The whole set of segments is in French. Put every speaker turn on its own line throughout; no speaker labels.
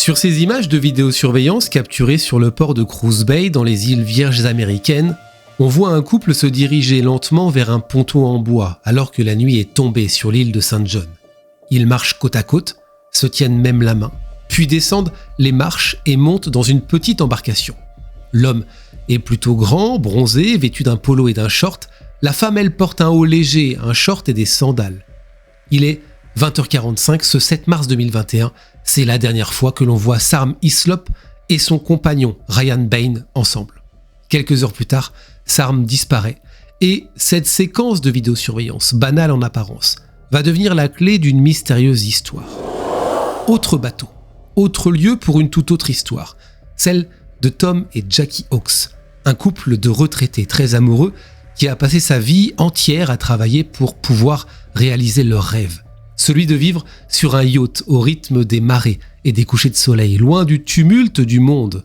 Sur ces images de vidéosurveillance capturées sur le port de Cruz Bay dans les îles Vierges américaines, on voit un couple se diriger lentement vers un ponton en bois alors que la nuit est tombée sur l'île de St. John. Ils marchent côte à côte, se tiennent même la main, puis descendent les marches et montent dans une petite embarcation. L'homme est plutôt grand, bronzé, vêtu d'un polo et d'un short. La femme, elle, porte un haut léger, un short et des sandales. Il est 20h45 ce 7 mars 2021. C'est la dernière fois que l'on voit Sarm Hislop et son compagnon Ryan Bain ensemble. Quelques heures plus tard, Sarm disparaît et cette séquence de vidéosurveillance, banale en apparence, va devenir la clé d'une mystérieuse histoire. Autre bateau, autre lieu pour une toute autre histoire, celle de Tom et Jackie Hawkes, un couple de retraités très amoureux qui a passé sa vie entière à travailler pour pouvoir réaliser leur rêve, celui de vivre sur un yacht au rythme des marées et des couchers de soleil, loin du tumulte du monde.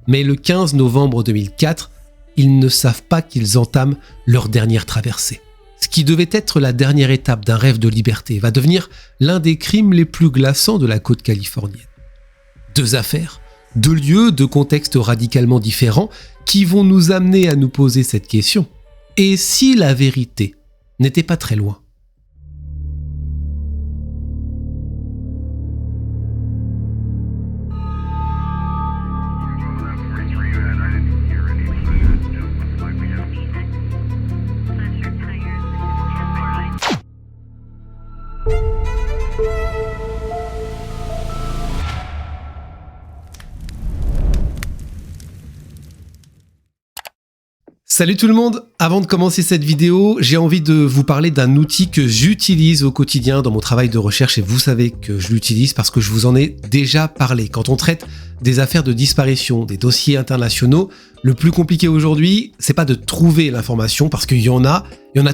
Mais le 15 novembre 2004, ils ne savent pas qu'ils entament leur dernière traversée. Ce qui devait être la dernière étape d'un rêve de liberté va devenir l'un des crimes les plus glaçants de la côte californienne. Deux affaires, deux lieux, deux contextes radicalement différents qui vont nous amener à nous poser cette question. Et si la vérité n'était pas très loin ? Salut tout le monde! Avant de commencer cette vidéo, j'ai envie de vous parler d'un outil que j'utilise au quotidien dans mon travail de recherche et vous savez que je l'utilise parce que je vous en ai déjà parlé. Quand on traite des affaires de disparition, des dossiers internationaux, le plus compliqué aujourd'hui, c'est pas de trouver l'information parce qu'il y en a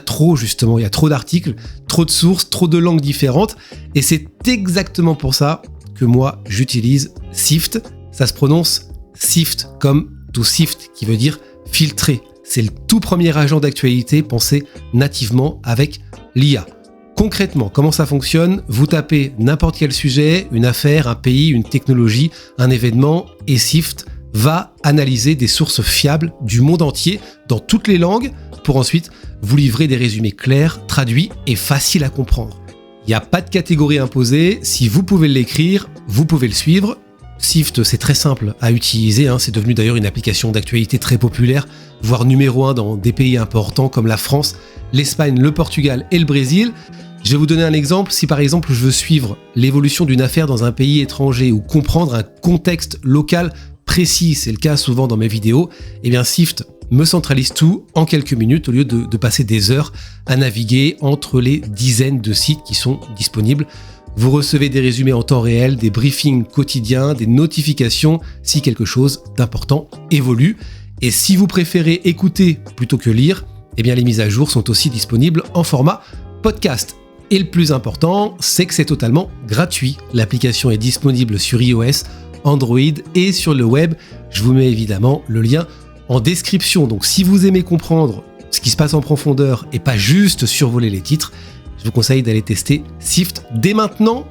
trop justement, il y a trop d'articles, trop de sources, trop de langues différentes et c'est exactement pour ça que moi j'utilise Sift. Ça se prononce Sift comme to sift qui veut dire filtrer. C'est le tout premier agent d'actualité pensé nativement avec l'IA. Concrètement, comment ça fonctionne ? Vous tapez n'importe quel sujet, une affaire, un pays, une technologie, un événement, et Sift va analyser des sources fiables du monde entier dans toutes les langues pour ensuite vous livrer des résumés clairs, traduits et faciles à comprendre. Il n'y a pas de catégorie imposée, si vous pouvez l'écrire, vous pouvez le suivre. Sift, c'est très simple à utiliser, c'est devenu d'ailleurs une application d'actualité très populaire, voire numéro 1 dans des pays importants comme la France, l'Espagne, le Portugal et le Brésil. Je vais vous donner un exemple. Si par exemple je veux suivre l'évolution d'une affaire dans un pays étranger ou comprendre un contexte local précis, c'est le cas souvent dans mes vidéos, eh bien Sift me centralise tout en quelques minutes au lieu de passer des heures à naviguer entre les dizaines de sites qui sont disponibles. Vous recevez des résumés en temps réel, des briefings quotidiens, des notifications si quelque chose d'important évolue. Et si vous préférez écouter plutôt que lire, eh bien les mises à jour sont aussi disponibles en format podcast. Et le plus important, c'est que c'est totalement gratuit. L'application est disponible sur iOS, Android et sur le web. Je vous mets évidemment le lien en description. Donc si vous aimez comprendre ce qui se passe en profondeur et pas juste survoler les titres, je vous conseille d'aller tester Sift dès maintenant.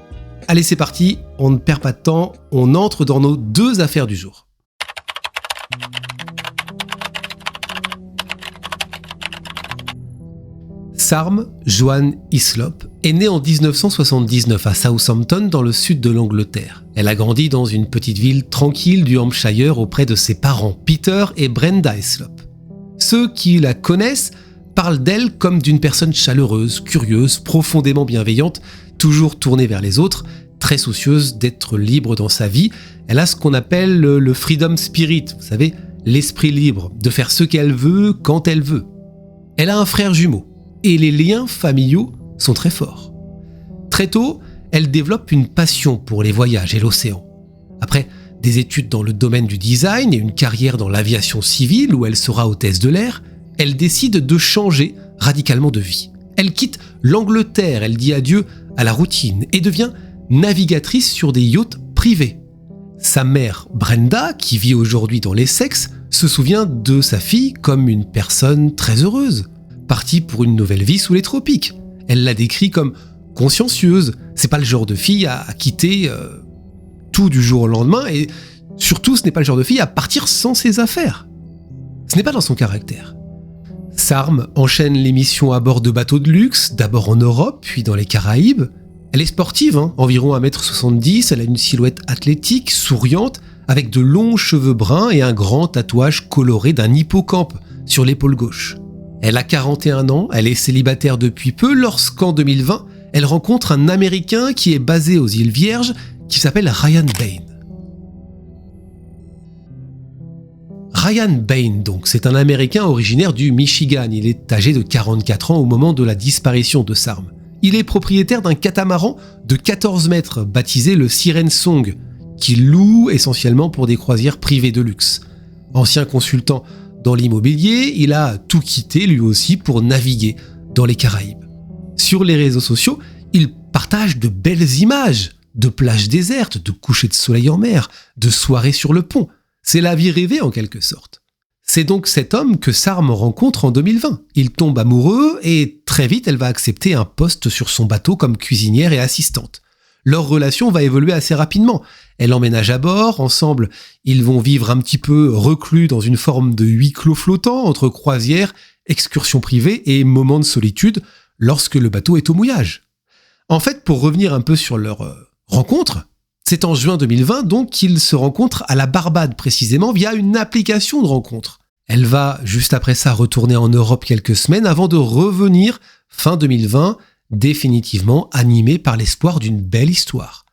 Allez, c'est parti, on ne perd pas de temps, on entre dans nos deux affaires du jour. Sarm Joan Hislop est née en 1979 à Southampton dans le sud de l'Angleterre. Elle a grandi dans une petite ville tranquille du Hampshire auprès de ses parents, Peter et Brenda Hislop. Ceux qui la connaissent parle d'elle comme d'une personne chaleureuse, curieuse, profondément bienveillante, toujours tournée vers les autres, très soucieuse d'être libre dans sa vie. Elle a ce qu'on appelle le freedom spirit, vous savez, l'esprit libre, de faire ce qu'elle veut, quand elle veut. Elle a un frère jumeau, et les liens familiaux sont très forts. Très tôt, elle développe une passion pour les voyages et l'océan. Après des études dans le domaine du design et une carrière dans l'aviation civile où elle sera hôtesse de l'air, elle décide de changer radicalement de vie. Elle quitte l'Angleterre, elle dit adieu à la routine et devient navigatrice sur des yachts privés. Sa mère, Brenda, qui vit aujourd'hui dans l'Essex, se souvient de sa fille comme une personne très heureuse, partie pour une nouvelle vie sous les tropiques. Elle la décrit comme consciencieuse. C'est pas le genre de fille à quitter tout du jour au lendemain, et surtout ce n'est pas le genre de fille à partir sans ses affaires. Ce n'est pas dans son caractère. Sarm enchaîne les missions à bord de bateaux de luxe, d'abord en Europe, puis dans les Caraïbes. Elle est sportive, environ 1m70, elle a une silhouette athlétique, souriante, avec de longs cheveux bruns et un grand tatouage coloré d'un hippocampe sur l'épaule gauche. Elle a 41 ans, elle est célibataire depuis peu lorsqu'en 2020, elle rencontre un Américain qui est basé aux îles Vierges, qui s'appelle Ryan Bain. Ryan Bain, donc, c'est un Américain originaire du Michigan. Il est âgé de 44 ans au moment de la disparition de Sarm. Il est propriétaire d'un catamaran de 14 mètres baptisé le Siren Song, qu'il loue essentiellement pour des croisières privées de luxe. Ancien consultant dans l'immobilier, il a tout quitté lui aussi pour naviguer dans les Caraïbes. Sur les réseaux sociaux, il partage de belles images de plages désertes, de couchers de soleil en mer, de soirées sur le pont. C'est la vie rêvée en quelque sorte. C'est donc cet homme que Sarm rencontre en 2020. Il tombe amoureux et très vite elle va accepter un poste sur son bateau comme cuisinière et assistante. Leur relation va évoluer assez rapidement. Elle emménage à bord, ensemble ils vont vivre un petit peu reclus dans une forme de huis clos flottant entre croisières, excursions privées et moments de solitude lorsque le bateau est au mouillage. En fait, pour revenir un peu sur leur rencontre, c'est en juin 2020 donc qu'ils se rencontrent à la Barbade précisément via une application de rencontre. Elle va juste après ça retourner en Europe quelques semaines avant de revenir fin 2020 définitivement animée par l'espoir d'une belle histoire.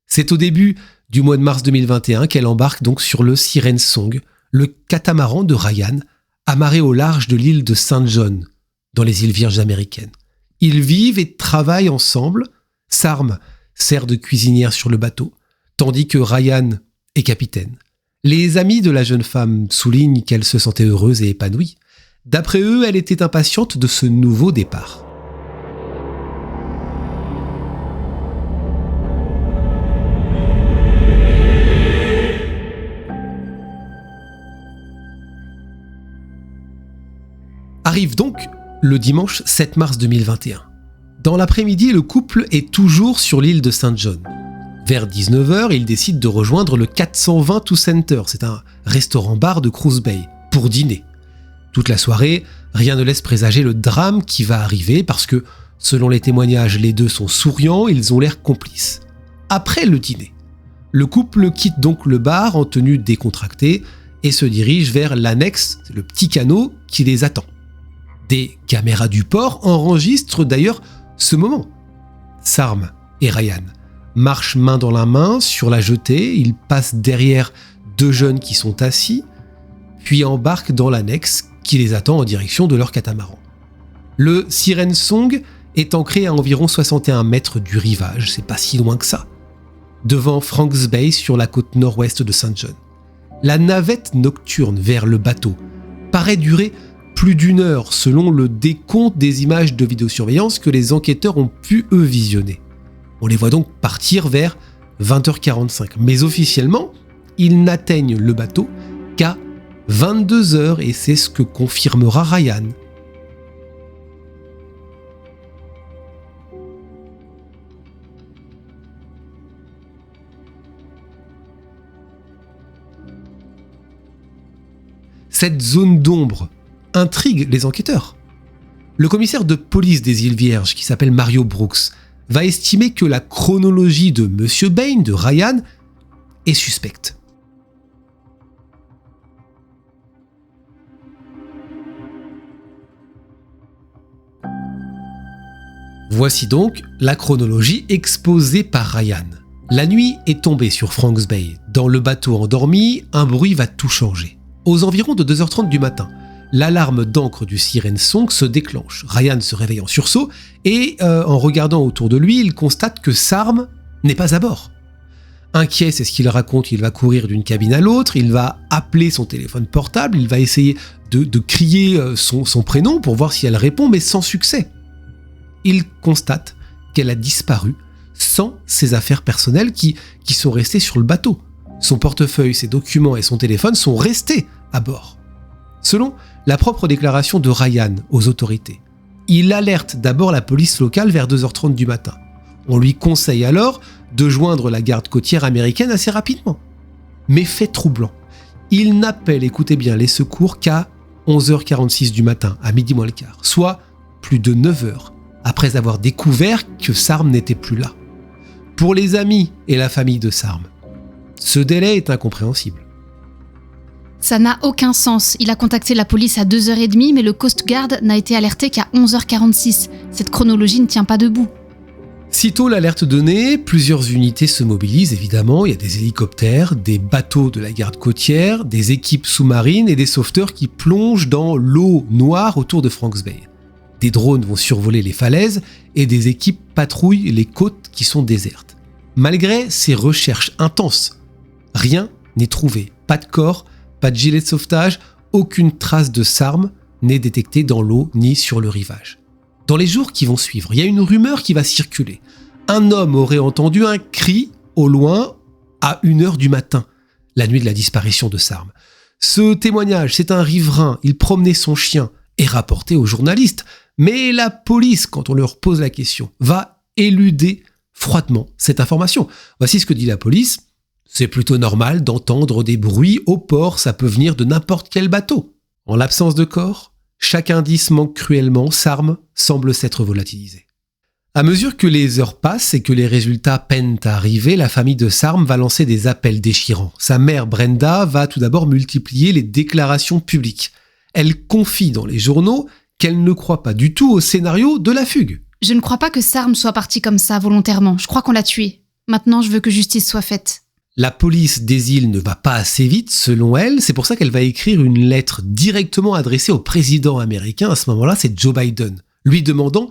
C'est au début du mois de mars 2021 qu'elle embarque donc sur le Siren Song, le catamaran de Ryan, amarré au large de l'île de Saint John, dans les îles Vierges américaines. Ils vivent et travaillent ensemble. Sarm sert de cuisinière sur le bateau, tandis que Ryan est capitaine. Les amis de la jeune femme soulignent qu'elle se sentait heureuse et épanouie. D'après eux, elle était impatiente de ce nouveau départ. Arrive donc le dimanche 7 mars 2021. Dans l'après-midi, le couple est toujours sur l'île de Saint John. Vers 19h, ils décident de rejoindre le 420 Center, c'est un restaurant-bar de Cruz Bay, pour dîner. Toute la soirée, rien ne laisse présager le drame qui va arriver parce que, selon les témoignages, les deux sont souriants, ils ont l'air complices. Après le dîner, le couple quitte donc le bar en tenue décontractée et se dirige vers l'annexe, le petit canot qui les attend. Des caméras du port enregistrent d'ailleurs ce moment. Sarm et Ryan marchent main dans la main sur la jetée, ils passent derrière deux jeunes qui sont assis, puis embarquent dans l'annexe qui les attend en direction de leur catamaran. Le Siren Song est ancré à environ 61 mètres du rivage, c'est pas si loin que ça, devant Franks Bay sur la côte nord-ouest de Saint John. La navette nocturne vers le bateau paraît durer plus d'une heure selon le décompte des images de vidéosurveillance que les enquêteurs ont pu eux visionner. On les voit donc partir vers 20h45, mais officiellement, ils n'atteignent le bateau qu'à 22h et c'est ce que confirmera Ryan. Cette zone d'ombre intrigue les enquêteurs. Le commissaire de police des îles Vierges, qui s'appelle Mario Brooks, va estimer que la chronologie de Monsieur Bain, de Ryan, est suspecte. Voici donc la chronologie exposée par Ryan. La nuit est tombée sur Franks Bay. Dans le bateau endormi, un bruit va tout changer. Aux environs de 2h30 du matin, l'alarme d'ancre du Siren Song se déclenche. Ryan se réveille en sursaut et en regardant autour de lui, il constate que Sarm n'est pas à bord. Inquiet, c'est ce qu'il raconte, il va courir d'une cabine à l'autre, il va appeler son téléphone portable, il va essayer de crier son prénom pour voir si elle répond, mais sans succès. Il constate qu'elle a disparu sans ses affaires personnelles qui sont restées sur le bateau. Son portefeuille, ses documents et son téléphone sont restés à bord. Selon la propre déclaration de Ryan aux autorités, il alerte d'abord la police locale vers 2h30 du matin. On lui conseille alors de joindre la garde côtière américaine assez rapidement. Mais fait troublant, il n'appelle, écoutez bien, les secours qu'à 11h46 du matin, à midi moins le quart, soit plus de 9 heures après avoir découvert que Sarm n'était plus là. Pour les amis et la famille de Sarm, ce délai est incompréhensible.
Ça n'a aucun sens. Il a contacté la police à 2h30, mais le Coast Guard n'a été alerté qu'à 11h46. Cette chronologie ne tient pas debout.
Sitôt l'alerte donnée, plusieurs unités se mobilisent évidemment. Il y a des hélicoptères, des bateaux de la garde côtière, des équipes sous-marines et des sauveteurs qui plongent dans l'eau noire autour de Franks Bay. Des drones vont survoler les falaises et des équipes patrouillent les côtes qui sont désertes. Malgré ces recherches intenses, rien n'est trouvé. Pas de corps, pas de gilet de sauvetage, aucune trace de Sarm n'est détectée dans l'eau ni sur le rivage. Dans les jours qui vont suivre, il y a une rumeur qui va circuler. Un homme aurait entendu un cri au loin à 1h du matin, la nuit de la disparition de Sarm. Ce témoignage, c'est un riverain, il promenait son chien, est rapporté aux journalistes. Mais la police, quand on leur pose la question, va éluder froidement cette information. Voici ce que dit la police. C'est plutôt normal d'entendre des bruits au port, ça peut venir de n'importe quel bateau. En l'absence de corps, chaque indice manque cruellement, Sarm semble s'être volatilisé. À mesure que les heures passent et que les résultats peinent à arriver, la famille de Sarm va lancer des appels déchirants. Sa mère Brenda va tout d'abord multiplier les déclarations publiques. Elle confie dans les journaux qu'elle ne croit pas du tout au scénario de la fugue.
Je ne crois pas que Sarm soit parti comme ça volontairement. Je crois qu'on l'a tué. Maintenant, je veux que justice soit faite.
La police des îles ne va pas assez vite, selon elle. C'est pour ça qu'elle va écrire une lettre directement adressée au président américain. À ce moment-là, c'est Joe Biden, lui demandant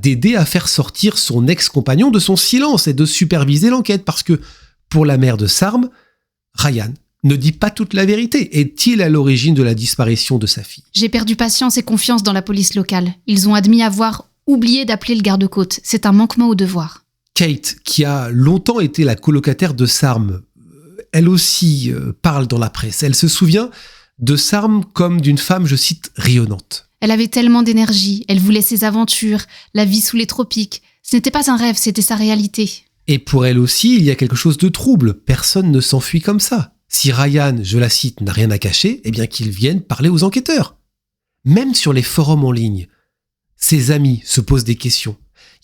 d'aider à faire sortir son ex-compagnon de son silence et de superviser l'enquête. Parce que pour la mère de Sarm, Ryan ne dit pas toute la vérité. Est-il à l'origine de la disparition de sa fille ?
J'ai perdu patience et confiance dans la police locale. Ils ont admis avoir oublié d'appeler le garde-côte. C'est un manquement au devoir.
Kate, qui a longtemps été la colocataire de Sarm, elle aussi parle dans la presse. Elle se souvient de Sarm comme d'une femme, je cite, rayonnante.
Elle avait tellement d'énergie, elle voulait ses aventures, la vie sous les tropiques. Ce n'était pas un rêve, c'était sa réalité.
Et pour elle aussi, il y a quelque chose de trouble. Personne ne s'enfuit comme ça. Si Ryan, je la cite, n'a rien à cacher, eh bien qu'il vienne parler aux enquêteurs. Même sur les forums en ligne, ses amis se posent des questions.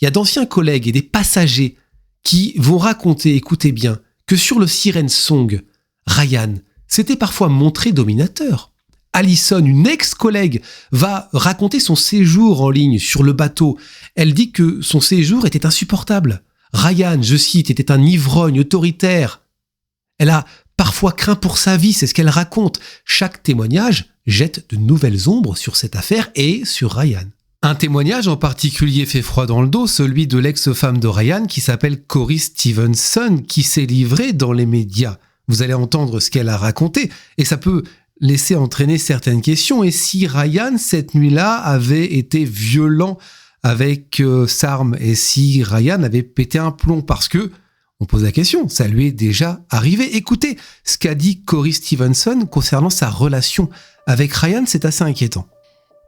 Il y a d'anciens collègues et des passagers qui vont raconter, écoutez bien, que sur le Siren Song, Ryan s'était parfois montré dominateur. Alison, une ex-collègue, va raconter son séjour en ligne sur le bateau. Elle dit que son séjour était insupportable. Ryan, je cite, était un ivrogne autoritaire. Elle a parfois craint pour sa vie, c'est ce qu'elle raconte. Chaque témoignage jette de nouvelles ombres sur cette affaire et sur Ryan. Un témoignage en particulier fait froid dans le dos, celui de l'ex-femme de Ryan qui s'appelle Cory Stevenson, qui s'est livrée dans les médias. Vous allez entendre ce qu'elle a raconté et ça peut laisser entraîner certaines questions. Et si Ryan, cette nuit-là, avait été violent avec Sarm et si Ryan avait pété un plomb parce que, on pose la question, ça lui est déjà arrivé. Écoutez ce qu'a dit Cory Stevenson concernant sa relation avec Ryan, c'est assez inquiétant.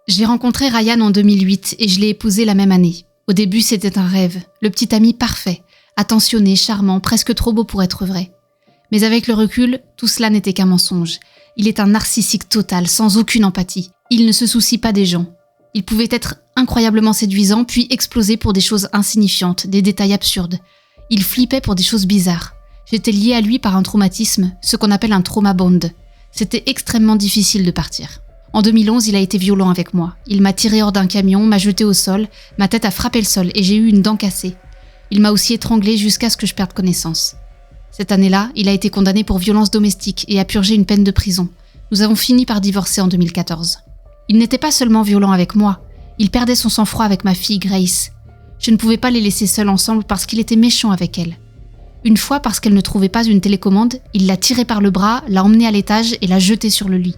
J'ai rencontré Ryan en 2008 et je l'ai épousé la même année. Au début, c'était un rêve, le petit ami parfait, attentionné, charmant, presque trop beau pour être vrai. Mais avec le recul, tout cela n'était qu'un mensonge. Il est un narcissique total, sans aucune empathie. Il ne se soucie pas des gens. Il pouvait être incroyablement séduisant, puis exploser pour des choses insignifiantes, des détails absurdes. Il flippait pour des choses bizarres. J'étais liée à lui par un traumatisme, ce qu'on appelle un trauma bond. C'était extrêmement difficile de partir. En 2011, il a été violent avec moi. Il m'a tiré hors d'un camion, m'a jeté au sol, ma tête a frappé le sol et j'ai eu une dent cassée. Il m'a aussi étranglée jusqu'à ce que je perde connaissance. Cette année-là, il a été condamné pour violence domestique et a purgé une peine de prison. Nous avons fini par divorcer en 2014. Il n'était pas seulement violent avec moi, il perdait son sang-froid avec ma fille Grace. Je ne pouvais pas les laisser seuls ensemble parce qu'il était méchant avec elle. Une fois, parce qu'elle ne trouvait pas une télécommande, il l'a tirée par le bras, l'a emmenée à l'étage et l'a jetée sur le lit.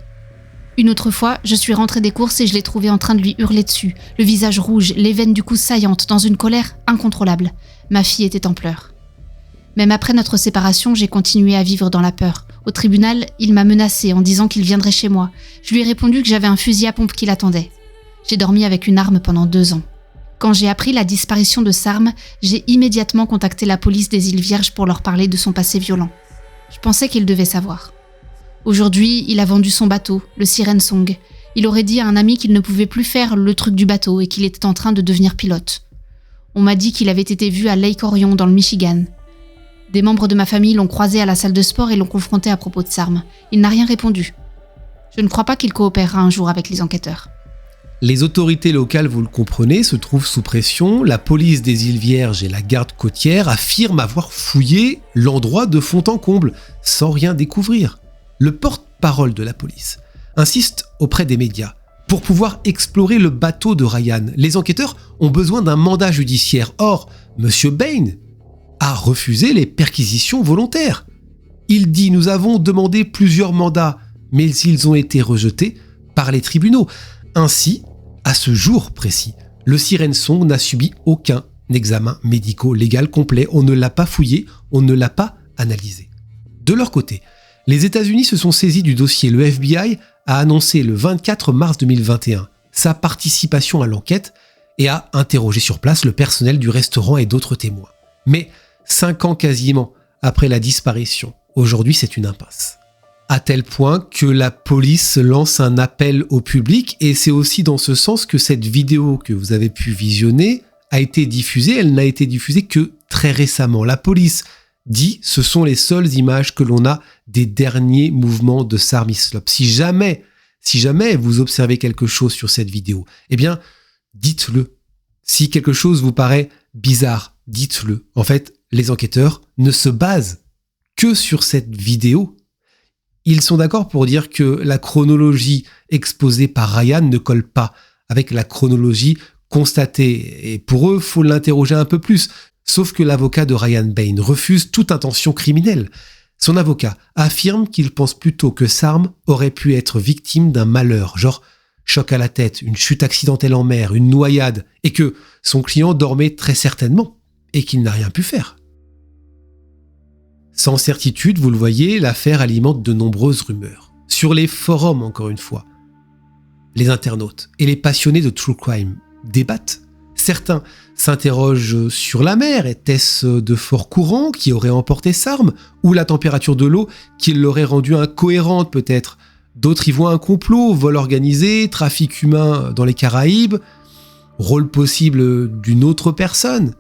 Une autre fois, je suis rentrée des courses et je l'ai trouvé en train de lui hurler dessus, le visage rouge, les veines du cou saillantes, dans une colère incontrôlable. Ma fille était en pleurs. Même après notre séparation, j'ai continué à vivre dans la peur. Au tribunal, il m'a menacée en disant qu'il viendrait chez moi. Je lui ai répondu que j'avais un fusil à pompe qui l'attendait. J'ai dormi avec une arme pendant 2 ans. Quand j'ai appris la disparition de Sarm, j'ai immédiatement contacté la police des îles Vierges pour leur parler de son passé violent. Je pensais qu'ils devaient savoir. Aujourd'hui, il a vendu son bateau, le Siren Song. Il aurait dit à un ami qu'il ne pouvait plus faire le truc du bateau et qu'il était en train de devenir pilote. On m'a dit qu'il avait été vu à Lake Orion dans le Michigan. Des membres de ma famille l'ont croisé à la salle de sport et l'ont confronté à propos de Sarm. Il n'a rien répondu. Je ne crois pas qu'il coopérera un jour avec les enquêteurs.
Les autorités locales, vous le comprenez, se trouvent sous pression. La police des îles Vierges et la garde côtière affirment avoir fouillé l'endroit de fond en comble, sans rien découvrir. Le porte-parole de la police insiste auprès des médias. Pour pouvoir explorer le bateau de Ryan, les enquêteurs ont besoin d'un mandat judiciaire. Or, M. Bain a refusé les perquisitions volontaires. Il dit « Nous avons demandé plusieurs mandats, mais ils ont été rejetés par les tribunaux. » Ainsi, à ce jour précis, le Siren Song n'a subi aucun examen médico-légal complet. On ne l'a pas fouillé, on ne l'a pas analysé. De leur côté, les États-Unis se sont saisis du dossier. Le FBI a annoncé le 24 mars 2021 sa participation à l'enquête et a interrogé sur place le personnel du restaurant et d'autres témoins. Mais 5 ans quasiment après la disparition, aujourd'hui c'est une impasse. À tel point que la police lance un appel au public, et c'est aussi dans ce sens que cette vidéo que vous avez pu visionner a été diffusée. Elle n'a été diffusée que très récemment. La police dit ce sont les seules images que l'on a des derniers mouvements de Sarm Hislop. Si jamais vous observez quelque chose sur cette vidéo, eh bien, dites-le. Si quelque chose vous paraît bizarre, dites-le. En fait, les enquêteurs ne se basent que sur cette vidéo. Ils sont d'accord pour dire que la chronologie exposée par Ryan ne colle pas avec la chronologie constatée. Et pour eux, il faut l'interroger un peu plus. Sauf que l'avocat de Ryan Bain refuse toute intention criminelle. Son avocat affirme qu'il pense plutôt que Sarm aurait pu être victime d'un malheur, genre choc à la tête, une chute accidentelle en mer, une noyade, et que son client dormait très certainement, et qu'il n'a rien pu faire. Sans certitude, vous le voyez, l'affaire alimente de nombreuses rumeurs. Sur les forums, encore une fois, les internautes et les passionnés de true crime débattent. Certains s'interrogent sur la mer. Était-ce de forts courants qui auraient emporté Sarm, ou la température de l'eau qui l'aurait rendue incohérente peut-être? D'autres y voient un complot, vol organisé, trafic humain dans les Caraïbes, rôle possible d'une autre personne.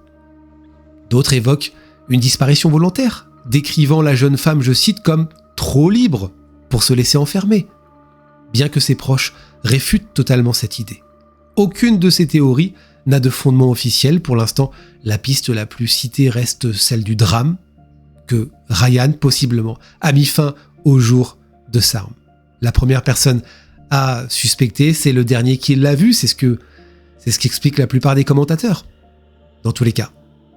D'autres évoquent une disparition volontaire, décrivant la jeune femme, je cite, comme trop libre pour se laisser enfermer, bien que ses proches réfutent totalement cette idée. Aucune de ces théories n'a de fondement officiel. Pour l'instant, la piste la plus citée reste celle du drame, que Ryan, possiblement, a mis fin au jour de Sarm. La première personne à suspecter, c'est le dernier qui l'a vu, c'est ce qu'expliquent la plupart des commentateurs. Dans tous les cas,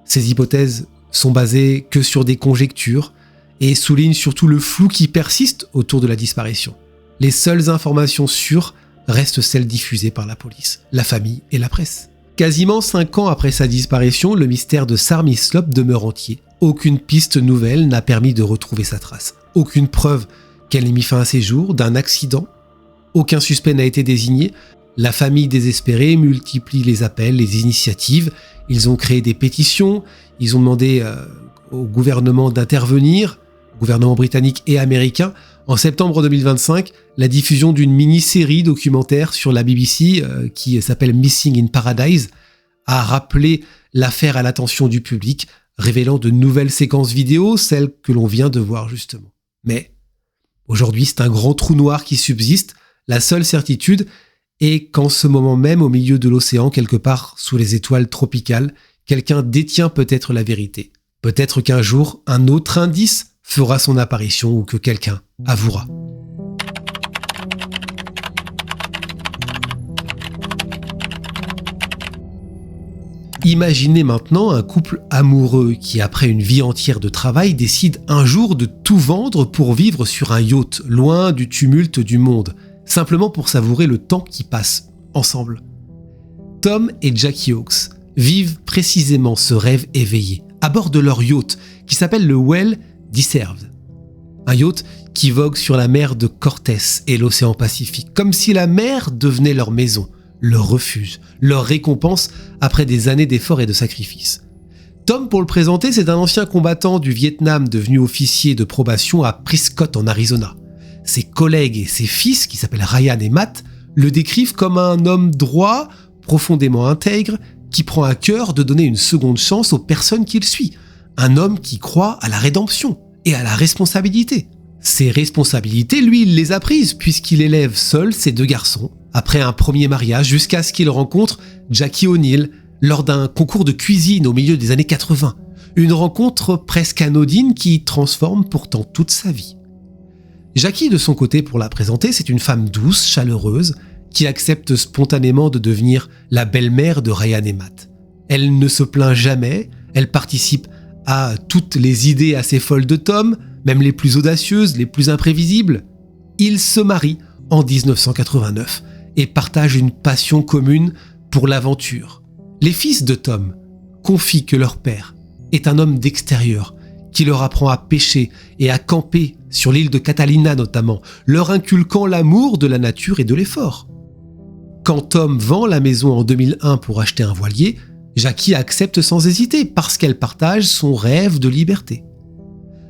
ces hypothèses sont basées que sur des conjectures et soulignent surtout le flou qui persiste autour de la disparition. Les seules informations sûres restent celles diffusées par la police, la famille et la presse. Quasiment 5 ans après sa disparition, le mystère de Sarm Hislop demeure entier. Aucune piste nouvelle n'a permis de retrouver sa trace. Aucune preuve qu'elle ait mis fin à ses jours, d'un accident. Aucun suspect n'a été désigné. La famille désespérée multiplie les appels, les initiatives. Ils ont créé des pétitions. Ils ont demandé au gouvernement d'intervenir, au gouvernement britannique et américain. En septembre 2025, la diffusion d'une mini-série documentaire sur la BBC qui s'appelle Missing in Paradise a rappelé l'affaire à l'attention du public, révélant de nouvelles séquences vidéo, celles que l'on vient de voir justement. Mais aujourd'hui, c'est un grand trou noir qui subsiste. La seule certitude est qu'en ce moment même, au milieu de l'océan, quelque part sous les étoiles tropicales, quelqu'un détient peut-être la vérité. Peut-être qu'un jour, un autre indice fera son apparition ou que quelqu'un avouera. Imaginez maintenant un couple amoureux qui, après une vie entière de travail, décide un jour de tout vendre pour vivre sur un yacht, loin du tumulte du monde, simplement pour savourer le temps qui passe ensemble. Tom et Jackie Hawkes vivent précisément ce rêve éveillé, à bord de leur yacht, qui s'appelle le Well Deserved. Un yacht qui vogue sur la mer de Cortés et l'océan Pacifique, comme si la mer devenait leur maison, leur refuge, leur récompense après des années d'efforts et de sacrifices. Tom, pour le présenter, c'est un ancien combattant du Vietnam devenu officier de probation à Prescott en Arizona. Ses collègues et ses fils, qui s'appellent Ryan et Matt, le décrivent comme un homme droit, profondément intègre, qui prend à cœur de donner une seconde chance aux personnes qu'il suit. Un homme qui croit à la rédemption et à la responsabilité. Ces responsabilités, lui, il les a prises puisqu'il élève seul ses 2 garçons, après un premier mariage, jusqu'à ce qu'il rencontre Jackie O'Neill lors d'un concours de cuisine au milieu des années 80. Une rencontre presque anodine qui transforme pourtant toute sa vie. Jackie, de son côté, pour la présenter, c'est une femme douce, chaleureuse, qui accepte spontanément de devenir la belle-mère de Ryan et Matt. Elle ne se plaint jamais, elle participe à toutes les idées assez folles de Tom, même les plus audacieuses, les plus imprévisibles. Ils se marient en 1989 et partagent une passion commune pour l'aventure. Les fils de Tom confient que leur père est un homme d'extérieur qui leur apprend à pêcher et à camper sur l'île de Catalina notamment, leur inculquant l'amour de la nature et de l'effort. Quand Tom vend la maison en 2001 pour acheter un voilier, Jackie accepte sans hésiter parce qu'elle partage son rêve de liberté.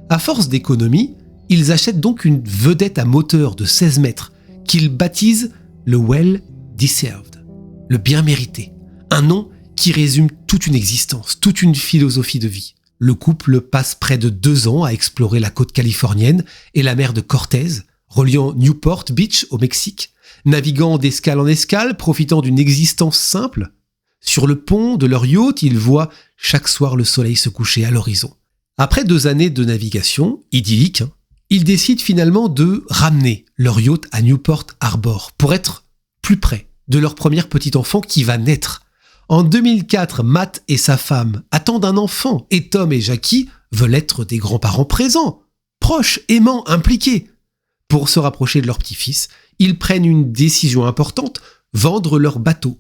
À force d'économie, ils achètent donc une vedette à moteur de 16 mètres qu'ils baptisent le Well Deserved, le bien mérité, un nom qui résume toute une existence, toute une philosophie de vie. Le couple passe près de 2 ans à explorer la côte californienne et la mer de Cortez, reliant Newport Beach au Mexique, naviguant d'escale en escale, profitant d'une existence simple. Sur le pont de leur yacht, ils voient chaque soir le soleil se coucher à l'horizon. Après 2 années de navigation, idyllique, ils décident finalement de ramener leur yacht à Newport Harbor pour être plus près de leur premier petit enfant qui va naître. En 2004, Matt et sa femme attendent un enfant et Tom et Jackie veulent être des grands-parents présents, proches, aimants, impliqués. Pour se rapprocher de leur petit-fils, ils prennent une décision importante, vendre leur bateau.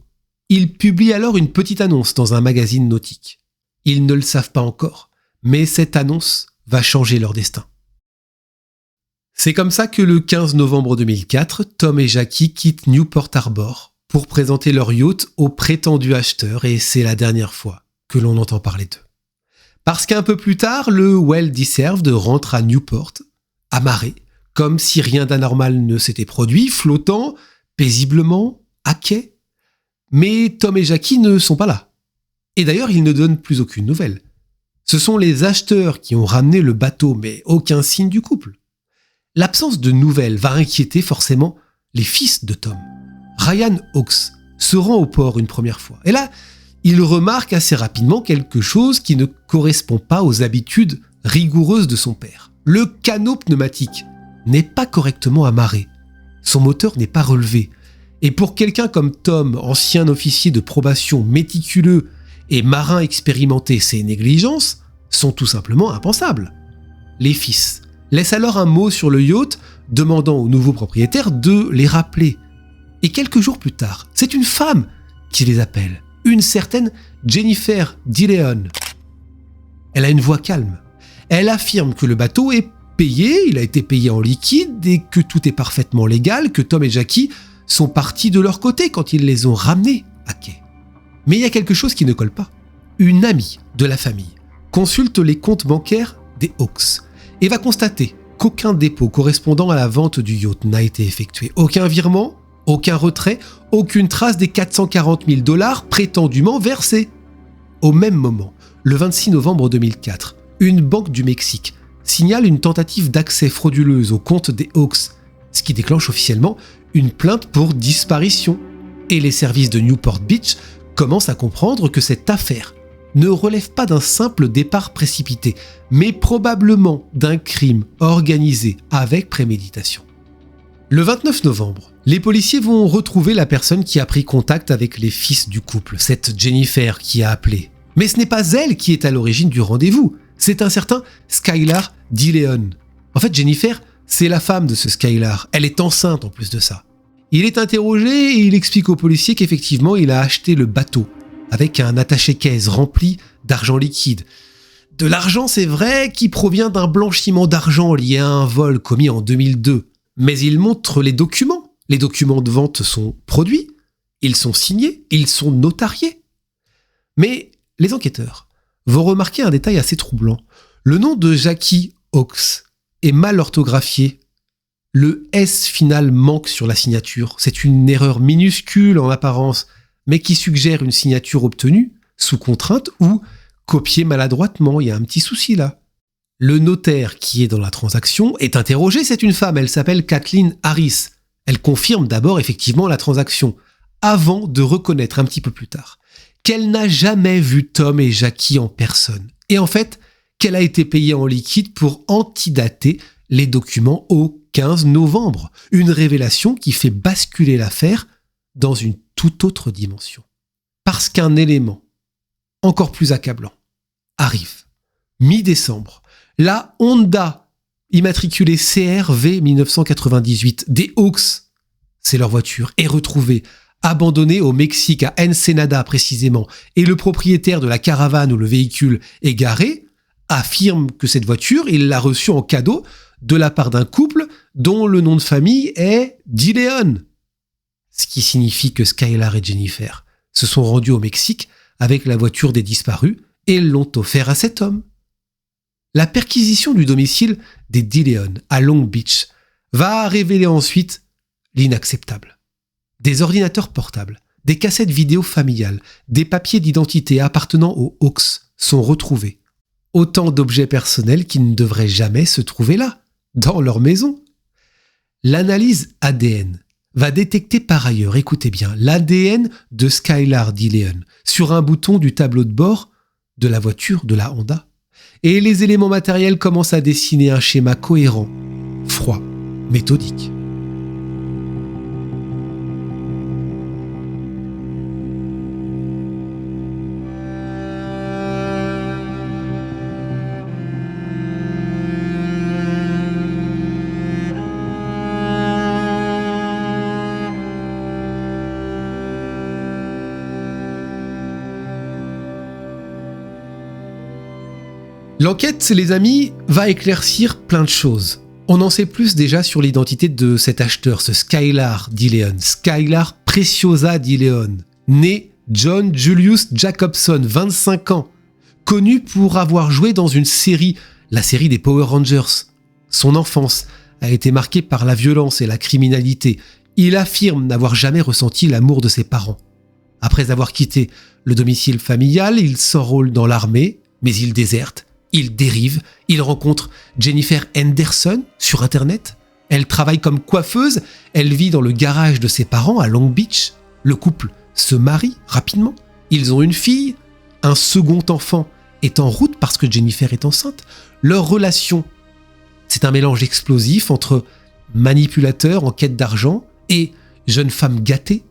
Ils publient alors une petite annonce dans un magazine nautique. Ils ne le savent pas encore, mais cette annonce va changer leur destin. C'est comme ça que le 15 novembre 2004, Tom et Jackie quittent Newport Harbor pour présenter leur yacht au prétendu acheteur et c'est la dernière fois que l'on entend parler d'eux. Parce qu'un peu plus tard, le Well Deserved rentre à Newport, amarré, comme si rien d'anormal ne s'était produit, flottant, paisiblement, à quai. Mais Tom et Jackie ne sont pas là. Et d'ailleurs, ils ne donnent plus aucune nouvelle. Ce sont les acheteurs qui ont ramené le bateau, mais aucun signe du couple. L'absence de nouvelles va inquiéter forcément les fils de Tom. Ryan Hawks se rend au port une première fois. Et là, il remarque assez rapidement quelque chose qui ne correspond pas aux habitudes rigoureuses de son père. Le canot pneumatique n'est pas correctement amarré. Son moteur n'est pas relevé. Et pour quelqu'un comme Tom, ancien officier de probation méticuleux et marin expérimenté, ces négligences sont tout simplement impensables. Les fils laissent alors un mot sur le yacht, demandant au nouveau propriétaire de les rappeler. Et quelques jours plus tard, c'est une femme qui les appelle, une certaine Jennifer DeLeon. Elle a une voix calme. Elle affirme que le bateau est payé, il a été payé en liquide et que tout est parfaitement légal, que Tom et Jackie sont partis de leur côté quand ils les ont ramenés à quai. Mais il y a quelque chose qui ne colle pas. Une amie de la famille consulte les comptes bancaires des Hawks et va constater qu'aucun dépôt correspondant à la vente du yacht n'a été effectué. Aucun virement, aucun retrait, aucune trace des 440 000 $ prétendument versés. Au même moment, le 26 novembre 2004, une banque du Mexique signale une tentative d'accès frauduleuse au compte des Hawks, ce qui déclenche officiellement une plainte pour disparition. Et les services de Newport Beach commencent à comprendre que cette affaire ne relève pas d'un simple départ précipité, mais probablement d'un crime organisé avec préméditation. Le 29 novembre, les policiers vont retrouver la personne qui a pris contact avec les fils du couple, cette Jennifer qui a appelé. Mais ce n'est pas elle qui est à l'origine du rendez-vous, c'est un certain Skylar DeLeon. En fait, Jennifer, c'est la femme de ce Skylar, elle est enceinte en plus de ça. Il est interrogé et il explique aux policiers qu'effectivement il a acheté le bateau avec un attaché-caisse rempli d'argent liquide. De l'argent, c'est vrai, qui provient d'un blanchiment d'argent lié à un vol commis en 2002. Mais il montre les documents. Les documents de vente sont produits. ils sont signés, ils sont notariés. Mais les enquêteurs vont remarquer un détail assez troublant. Le nom de Jackie Hawks est mal orthographié. Le S final manque sur la signature. C'est une erreur minuscule en apparence, mais qui suggère une signature obtenue sous contrainte ou copiée maladroitement. Il y a un petit souci là. Le notaire qui est dans la transaction est interrogé, c'est une femme, elle s'appelle Kathleen Harris. Elle confirme d'abord effectivement la transaction, avant de reconnaître un petit peu plus tard qu'elle n'a jamais vu Tom et Jackie en personne. Et en fait, qu'elle a été payée en liquide pour antidater les documents au 15 novembre. Une révélation qui fait basculer l'affaire dans une toute autre dimension. Parce qu'un élément encore plus accablant arrive. Mi-décembre, la Honda immatriculée CRV 1998 des Hawks, c'est leur voiture, est retrouvée abandonnée au Mexique, à Ensenada précisément, et le propriétaire de la caravane où le véhicule est garé affirme que cette voiture, il l'a reçue en cadeau de la part d'un couple dont le nom de famille est DeLeon. Ce qui signifie que Skylar et Jennifer se sont rendus au Mexique avec la voiture des disparus et l'ont offert à cet homme. La perquisition du domicile des DeLeon à Long Beach va révéler ensuite l'inacceptable. Des ordinateurs portables, des cassettes vidéo familiales, des papiers d'identité appartenant aux Hawks sont retrouvés. Autant d'objets personnels qui ne devraient jamais se trouver là, dans leur maison. L'analyse ADN va détecter par ailleurs, écoutez bien, l'ADN de Skylar DeLeon sur un bouton du tableau de bord de la voiture de la Honda. Et les éléments matériels commencent à dessiner un schéma cohérent, froid, méthodique. L'enquête, les amis, va éclaircir plein de choses. On en sait plus déjà sur l'identité de cet acheteur, ce Skylar DeLeon, Skylar Preciosa DeLeon, né John Julius Jacobson, 25 ans, connu pour avoir joué dans une série, la série des Power Rangers. Son enfance a été marquée par la violence et la criminalité. Il affirme n'avoir jamais ressenti l'amour de ses parents. Après avoir quitté le domicile familial, il s'enrôle dans l'armée, mais il déserte. Il dérive, il rencontre Jennifer Henderson sur Internet. Elle travaille comme coiffeuse, elle vit dans le garage de ses parents à Long Beach. Le couple se marie rapidement. Ils ont une fille, un second enfant est en route parce que Jennifer est enceinte. Leur relation, c'est un mélange explosif entre manipulateur en quête d'argent et jeune femme gâtée.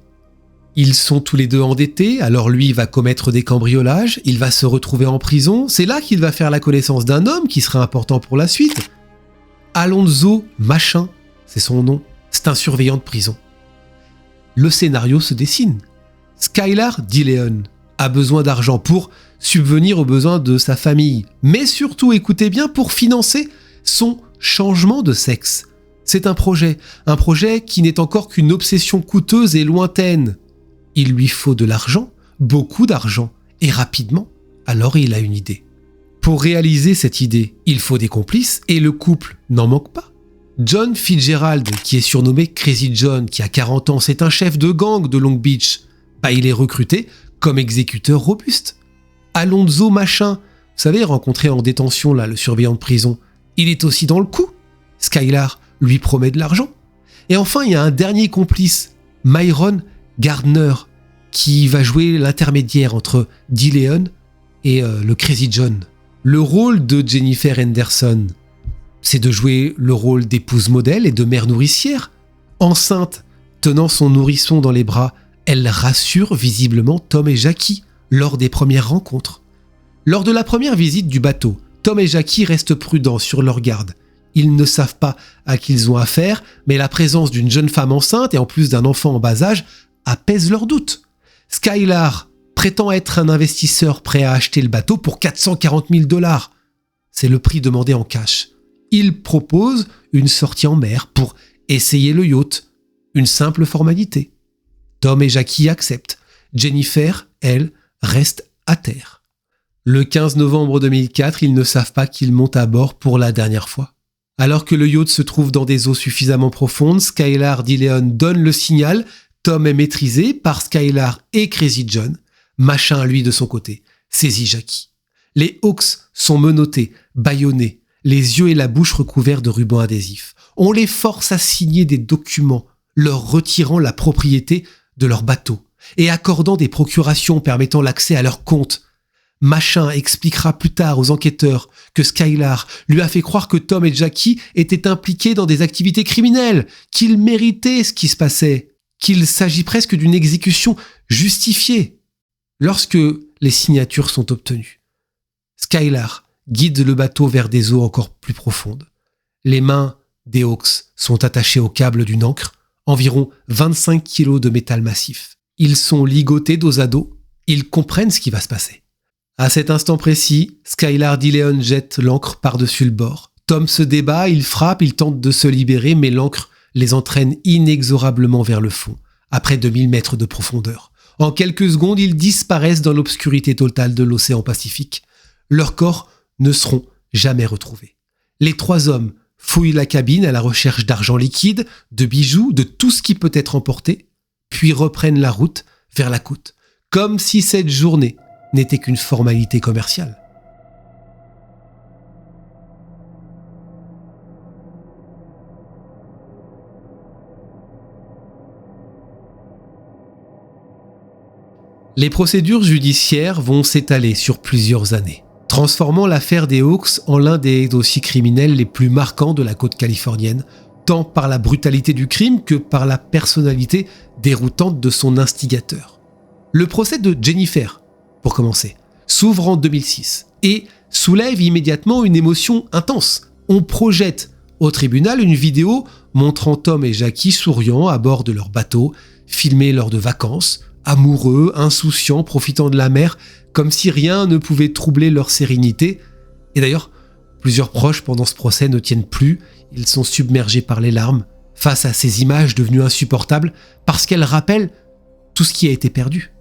Ils sont tous les deux endettés, alors lui va commettre des cambriolages, il va se retrouver en prison. C'est là qu'il va faire la connaissance d'un homme qui sera important pour la suite. Alonzo Machin, c'est son nom, c'est un surveillant de prison. Le scénario se dessine. Skylar DeLeon a besoin d'argent pour subvenir aux besoins de sa famille, mais surtout, écoutez bien, pour financer son changement de sexe. C'est un projet qui n'est encore qu'une obsession coûteuse et lointaine. Il lui faut de l'argent, beaucoup d'argent, et rapidement, alors il a une idée. Pour réaliser cette idée, il faut des complices, et le couple n'en manque pas. John Fitzgerald, qui est surnommé Crazy John, qui a 40 ans, c'est un chef de gang de Long Beach. Il est recruté comme exécuteur robuste. Alonzo Machin, vous savez, rencontré en détention, là, le surveillant de prison, il est aussi dans le coup. Skylar lui promet de l'argent. Et enfin, il y a un dernier complice, Myron Gardner, qui va jouer l'intermédiaire entre DeLeon et le Crazy John. Le rôle de Jennifer Henderson, c'est de jouer le rôle d'épouse modèle et de mère nourricière. Enceinte, tenant son nourrisson dans les bras, elle rassure visiblement Tom et Jackie lors des premières rencontres. Lors de la première visite du bateau, Tom et Jackie restent prudents sur leur garde. Ils ne savent pas à qui ils ont affaire, mais la présence d'une jeune femme enceinte et en plus d'un enfant en bas âge apaise leurs doutes. Skylar prétend être un investisseur prêt à acheter le bateau pour 440 000 $. C'est le prix demandé en cash. Il propose une sortie en mer pour essayer le yacht. Une simple formalité. Tom et Jackie acceptent. Jennifer, elle, reste à terre. Le 15 novembre 2004, ils ne savent pas qu'ils montent à bord pour la dernière fois. Alors que le yacht se trouve dans des eaux suffisamment profondes, Skylar DeLeon donne le signal. Tom est maîtrisé par Skylar et Crazy John. Machin, lui, de son côté, saisit Jackie. Les Hawks sont menottés, bâillonnés, les yeux et la bouche recouverts de rubans adhésifs. On les force à signer des documents, leur retirant la propriété de leur bateau et accordant des procurations permettant l'accès à leur compte. Machin expliquera plus tard aux enquêteurs que Skylar lui a fait croire que Tom et Jackie étaient impliqués dans des activités criminelles, qu'ils méritaient ce qui se passait, qu'il s'agit presque d'une exécution justifiée. Lorsque les signatures sont obtenues, Skylar guide le bateau vers des eaux encore plus profondes. Les mains des Hawks sont attachées au câble d'une ancre, environ 25 kilos de métal massif. Ils sont ligotés dos à dos, ils comprennent ce qui va se passer. À cet instant précis, Skylar DeLeon jette l'ancre par-dessus le bord. Tom se débat, il frappe, il tente de se libérer, mais l'ancre les entraîne inexorablement vers le fond, à près de 1000 mètres de profondeur. En quelques secondes, ils disparaissent dans l'obscurité totale de l'océan Pacifique. Leurs corps ne seront jamais retrouvés. Les 3 hommes fouillent la cabine à la recherche d'argent liquide, de bijoux, de tout ce qui peut être emporté, puis reprennent la route vers la côte, comme si cette journée n'était qu'une formalité commerciale. Les procédures judiciaires vont s'étaler sur plusieurs années, transformant l'affaire des Hawks en l'un des dossiers criminels les plus marquants de la côte californienne, tant par la brutalité du crime que par la personnalité déroutante de son instigateur. Le procès de Jennifer, pour commencer, s'ouvre en 2006 et soulève immédiatement une émotion intense. On projette au tribunal une vidéo montrant Tom et Jackie souriant à bord de leur bateau, filmés lors de vacances, amoureux, insouciants, profitant de la mer, comme si rien ne pouvait troubler leur sérénité. Et d'ailleurs, plusieurs proches pendant ce procès ne tiennent plus, ils sont submergés par les larmes face à ces images devenues insupportables parce qu'elles rappellent tout ce qui a été perdu.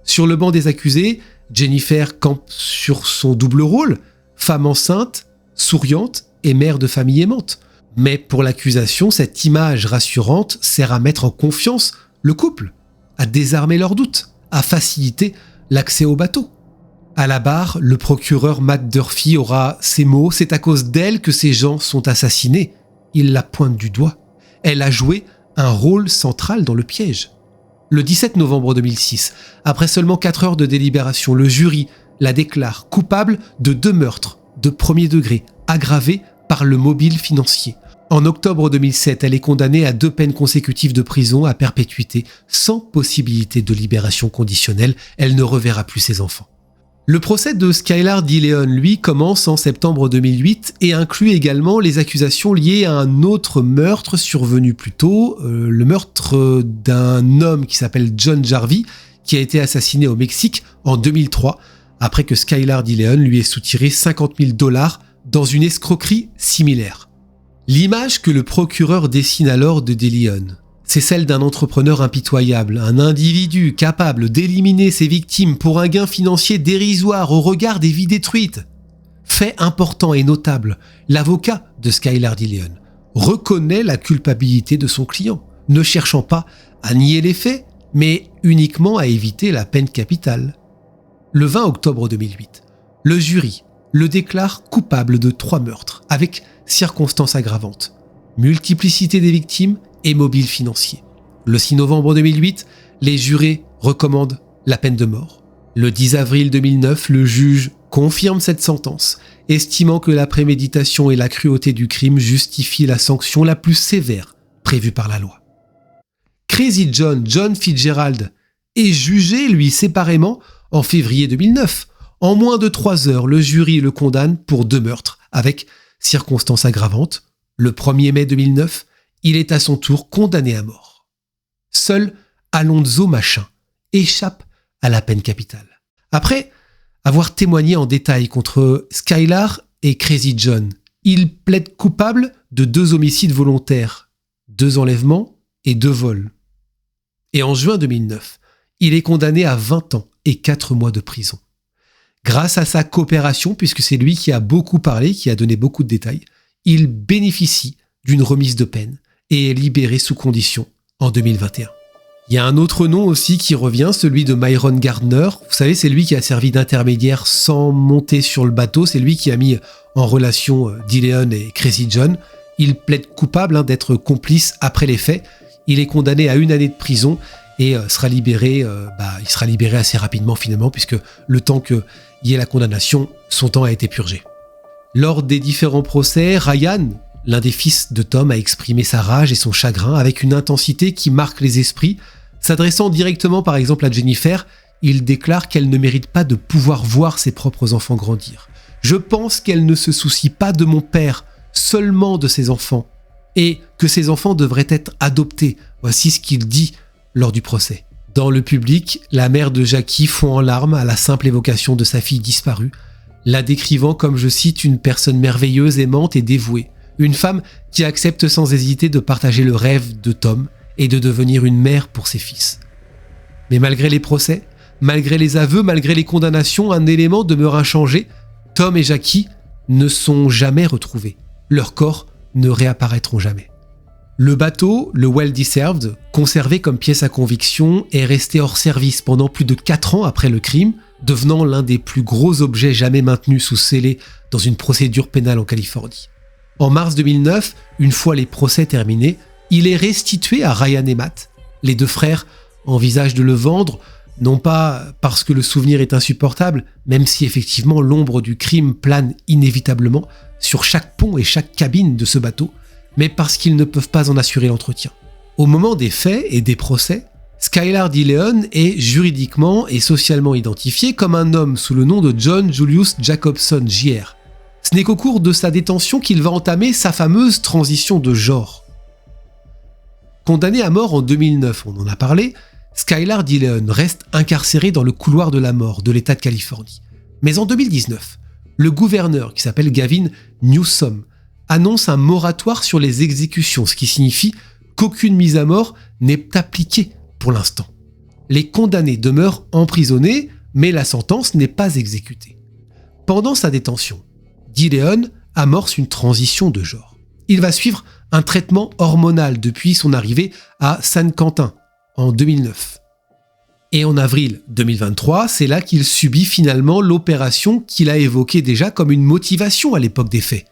Sur le banc des accusés, Jennifer campe sur son double rôle, femme enceinte, souriante et mère de famille aimante. Mais pour l'accusation, cette image rassurante sert à mettre en confiance le couple, à désarmer leurs doutes, à faciliter l'accès au bateau. À la barre, le procureur Matt Durfee aura ces mots « C'est à cause d'elle que ces gens sont assassinés ». Il la pointe du doigt. Elle a joué un rôle central dans le piège. Le 17 novembre 2006, après seulement 4 heures de délibération, le jury la déclare coupable de 2 meurtres de premier degré, aggravés par le mobile financier. En octobre 2007, elle est condamnée à 2 peines consécutives de prison à perpétuité, sans possibilité de libération conditionnelle. Elle ne reverra plus ses enfants. Le procès de Skylar DeLeon, lui, commence en septembre 2008 et inclut également les accusations liées à un autre meurtre survenu plus tôt, le meurtre d'un homme qui s'appelle John Jarvis, qui a été assassiné au Mexique en 2003, après que Skylar DeLeon lui ait soutiré $50,000 dans une escroquerie similaire. L'image que le procureur dessine alors de DeLeon, c'est celle d'un entrepreneur impitoyable, un individu capable d'éliminer ses victimes pour un gain financier dérisoire au regard des vies détruites. Fait important et notable, l'avocat de Skylar DeLeon reconnaît la culpabilité de son client, ne cherchant pas à nier les faits, mais uniquement à éviter la peine capitale. Le 20 octobre 2008, le jury le déclare coupable de 3 meurtres, avec circonstances aggravantes, multiplicité des victimes et mobile financier. Le 6 novembre 2008, les jurés recommandent la peine de mort. Le 10 avril 2009, le juge confirme cette sentence, estimant que la préméditation et la cruauté du crime justifient la sanction la plus sévère prévue par la loi. Crazy John Fitzgerald, est jugé, lui, séparément en février 2009. En moins de 3 heures, le jury le condamne pour 2 meurtres, avec circonstances aggravantes. Le 1er mai 2009, il est à son tour condamné à mort. Seul Alonzo Machin échappe à la peine capitale. Après avoir témoigné en détail contre Skylar et Crazy John, il plaide coupable de 2 homicides volontaires, 2 enlèvements et 2 vols. Et en juin 2009, il est condamné à 20 ans et 4 mois de prison. Grâce à sa coopération, puisque c'est lui qui a beaucoup parlé, qui a donné beaucoup de détails, il bénéficie d'une remise de peine et est libéré sous condition en 2021. Il y a un autre nom aussi qui revient, celui de Myron Gardner. Vous savez, c'est lui qui a servi d'intermédiaire sans monter sur le bateau. C'est lui qui a mis en relation DeLeon et Crazy John. Il plaide coupable d'être complice après les faits. Il est condamné à 1 année de prison et sera libéré. Il sera libéré assez rapidement finalement, puisque le temps qu'il y ait la condamnation, son temps a été purgé. Lors des différents procès, Ryan, l'un des fils de Tom, a exprimé sa rage et son chagrin avec une intensité qui marque les esprits. S'adressant directement par exemple à Jennifer, il déclare qu'elle ne mérite pas de pouvoir voir ses propres enfants grandir. Je pense qu'elle ne se soucie pas de mon père, seulement de ses enfants, et que ses enfants devraient être adoptés. Voici ce qu'il dit lors du procès. Dans le public, la mère de Jackie fond en larmes à la simple évocation de sa fille disparue, la décrivant comme, je cite, une personne merveilleuse, aimante et dévouée. Une femme qui accepte sans hésiter de partager le rêve de Tom et de devenir une mère pour ses fils. Mais malgré les procès, malgré les aveux, malgré les condamnations, un élément demeure inchangé. Tom et Jackie ne sont jamais retrouvés. Leurs corps ne réapparaîtront jamais. Le bateau, le Well Deserved, conservé comme pièce à conviction, est resté hors service pendant plus de 4 ans après le crime, devenant l'un des plus gros objets jamais maintenus sous scellé dans une procédure pénale en Californie. En mars 2009, une fois les procès terminés, il est restitué à Ryan et Matt. Les 2 frères envisagent de le vendre, non pas parce que le souvenir est insupportable, même si effectivement l'ombre du crime plane inévitablement sur chaque pont et chaque cabine de ce bateau, mais parce qu'ils ne peuvent pas en assurer l'entretien. Au moment des faits et des procès, Skylar DeLeon est juridiquement et socialement identifié comme un homme sous le nom de John Julius Jacobson Jr. Ce n'est qu'au cours de sa détention qu'il va entamer sa fameuse transition de genre. Condamné à mort en 2009, on en a parlé, Skylar DeLeon reste incarcéré dans le couloir de la mort de l'État de Californie. Mais en 2019, le gouverneur, qui s'appelle Gavin Newsom, annonce un moratoire sur les exécutions, ce qui signifie qu'aucune mise à mort n'est appliquée pour l'instant. Les condamnés demeurent emprisonnés, mais la sentence n'est pas exécutée. Pendant sa détention, DeLeon amorce une transition de genre. Il va suivre un traitement hormonal depuis son arrivée à San Quentin en 2009. Et en avril 2023, c'est là qu'il subit finalement l'opération qu'il a évoquée déjà comme une motivation à l'époque des faits.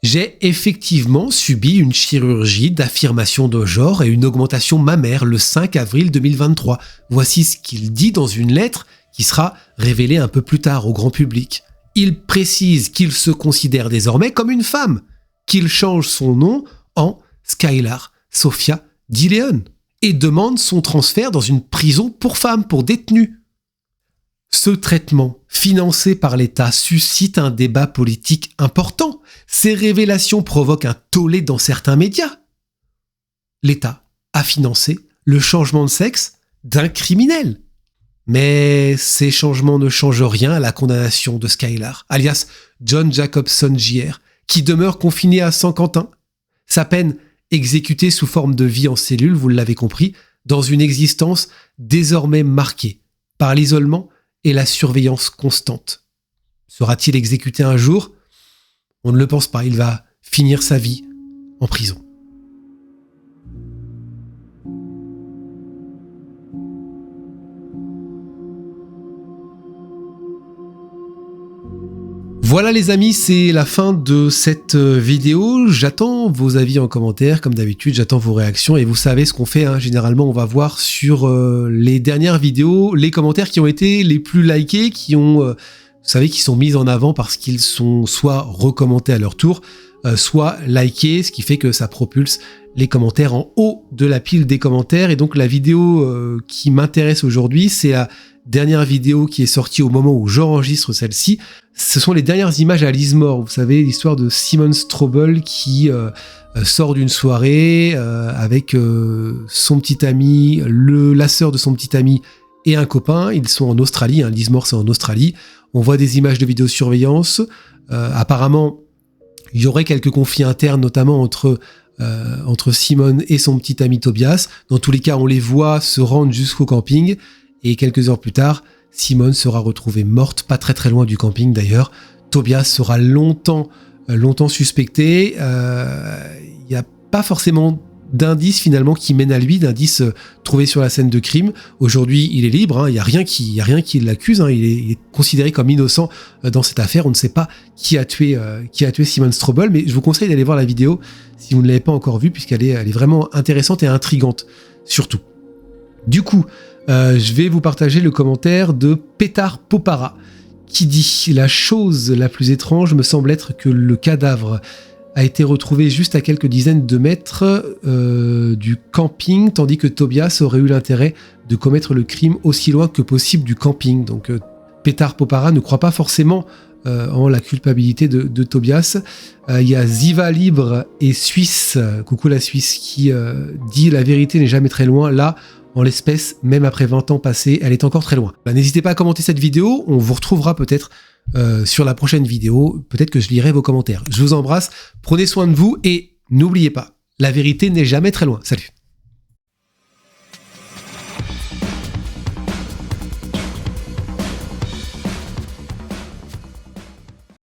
J'ai effectivement subi une chirurgie d'affirmation de genre et une augmentation mammaire le 5 avril 2023. Voici ce qu'il dit dans une lettre qui sera révélée un peu plus tard au grand public. Il précise qu'il se considère désormais comme une femme, qu'il change son nom en Skylar Sophia DeLeon et demande son transfert dans une prison pour femmes, pour détenus. Ce traitement, financé par l'État, suscite un débat politique important. Ces révélations provoquent un tollé dans certains médias. L'État a financé le changement de sexe d'un criminel. Mais ces changements ne changent rien à la condamnation de Skylar, alias John Jacobson Jr., qui demeure confiné à San Quentin. Sa peine exécutée sous forme de vie en cellule, vous l'avez compris, dans une existence désormais marquée par l'isolement et la surveillance constante. Sera-t-il exécuté un jour ? On ne le pense pas, il va finir sa vie en prison. Voilà les amis, c'est la fin de cette vidéo. J'attends vos avis en commentaire, comme d'habitude, j'attends vos réactions et vous savez ce qu'on fait, généralement on va voir sur les dernières vidéos, les commentaires qui ont été les plus likés, qui sont mis en avant parce qu'ils sont soit recommentés à leur tour, soit likés, ce qui fait que ça propulse les commentaires en haut de la pile des commentaires. Et donc la vidéo qui m'intéresse aujourd'hui, c'est la dernière vidéo qui est sortie au moment où j'enregistre celle-ci. Ce sont les dernières images à Lismore. Vous savez, l'histoire de Simon Strobel qui sort d'une soirée avec son petit ami, la sœur de son petit ami et un copain. Ils sont en Australie, Lismore c'est en Australie. On voit des images de vidéosurveillance. Apparemment, il y aurait quelques conflits internes, notamment entre entre Simone et son petit ami Tobias. Dans tous les cas, on les voit se rendre jusqu'au camping et quelques heures plus tard, Simone sera retrouvée morte, pas très très loin du camping d'ailleurs. Tobias sera longtemps suspecté. Il n'y a pas forcément d'indices finalement qui mènent à lui, d'indices trouvés sur la scène de crime. Aujourd'hui, il est libre, il n'y a rien qui l'accuse, il est considéré comme innocent dans cette affaire. On ne sait pas qui a tué Simone Strobel, mais je vous conseille d'aller voir la vidéo si vous ne l'avez pas encore vue, puisqu'elle est vraiment intéressante et intrigante, surtout. Du coup, je vais vous partager le commentaire de Petar Popara, qui dit « La chose la plus étrange me semble être que le cadavre a été retrouvé juste à quelques dizaines de mètres du camping, tandis que Tobias aurait eu l'intérêt de commettre le crime aussi loin que possible du camping. » Donc Petar Popara ne croit pas forcément en la culpabilité de Tobias. Il y a Ziva Libre et Suisse, coucou la Suisse, qui dit « La vérité n'est jamais très loin. Là, en l'espèce, même après 20 ans passés, elle est encore très loin. » N'hésitez pas à commenter cette vidéo, on vous retrouvera peut-être sur la prochaine vidéo, peut-être que je lirai vos commentaires. Je vous embrasse, prenez soin de vous et n'oubliez pas, la vérité n'est jamais très loin. Salut.